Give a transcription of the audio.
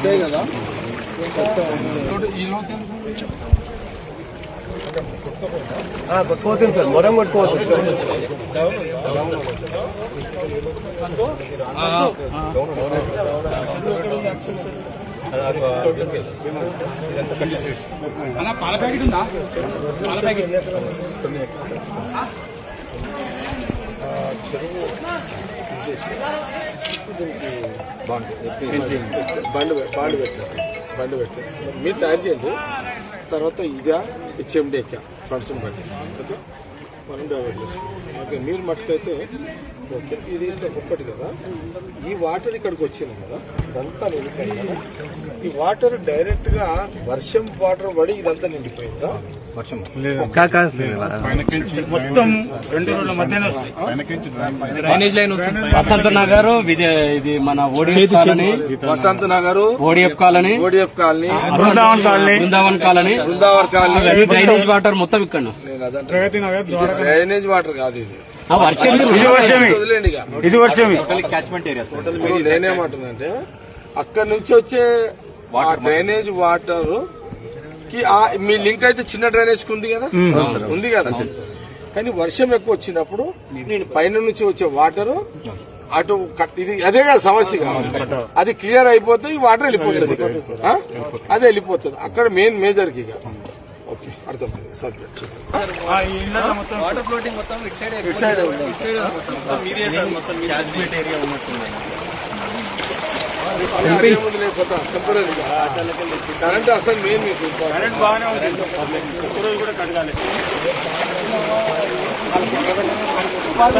ఉంటాయి కదా కొట్టుకోవచ్చు సార్ మొరం కొట్టుకోవచ్చు పాల ప్యాకెట్ ఉందా పాల ప్యాకెట్ చెరువు బండి పెట్టారు మీరు తయారు చేయండి తర్వాత ఇదా హెచ్ఎండి ఫండ్స్ బట్టి ఓకే మనం డెవలప్ చేసుకుంటాం ఓకే మీరు మట్టుకైతే ఓకే ఇది ఇట్లా ఒక్కటి కదా ఈ వాటర్ ఇక్కడికి వచ్చింది కదా ఇదంతా నిండిపోయింది కదా ఈ వాటర్ డైరెక్ట్ గా వర్షం వాటర్ పడి ఇదంతా నిండిపోయిందా వర్షం మొత్తం 2 రోజుల మధ్యన డ్రైనేజ్ లైన్ వసంత నగర్ ఇది మన Vasantha Nagar ODF colony Brindavan colony drainage water మొత్తం ఇక్కడ డ్రైనేజ్ వాటర్ కాదు ఇది ఇది వర్షమే నేనేమంటున్నానంటే అక్కడ నుంచి వచ్చే డ్రైనేజ్ వాటర్ కి మీ లింక్ అయితే చిన్న డ్రైనేజ్ ఉంది కదా కానీ వర్షం ఎక్కువ వచ్చినప్పుడు నేను పైన నుంచి వచ్చే వాటర్ అటు ఇది అదే కదా సమస్య అది క్లియర్ అయిపోతే ఈ వాటర్ వెళ్ళిపోతుంది అదే వెళ్ళిపోతుంది అక్కడ మేజర్ కి ఓకే అర్థమైంది సబ్జెక్ట్ వాటర్ ఫ్లోటింగ్ మొత్తం ఇటు సైడ్ ఏరియా ఉన్నట్టుంది కరెంట్ అసలు మెయిన్ మీకు కరెంట్ బాగానే ఉంది రోజు కూడా కడగాలి బాధ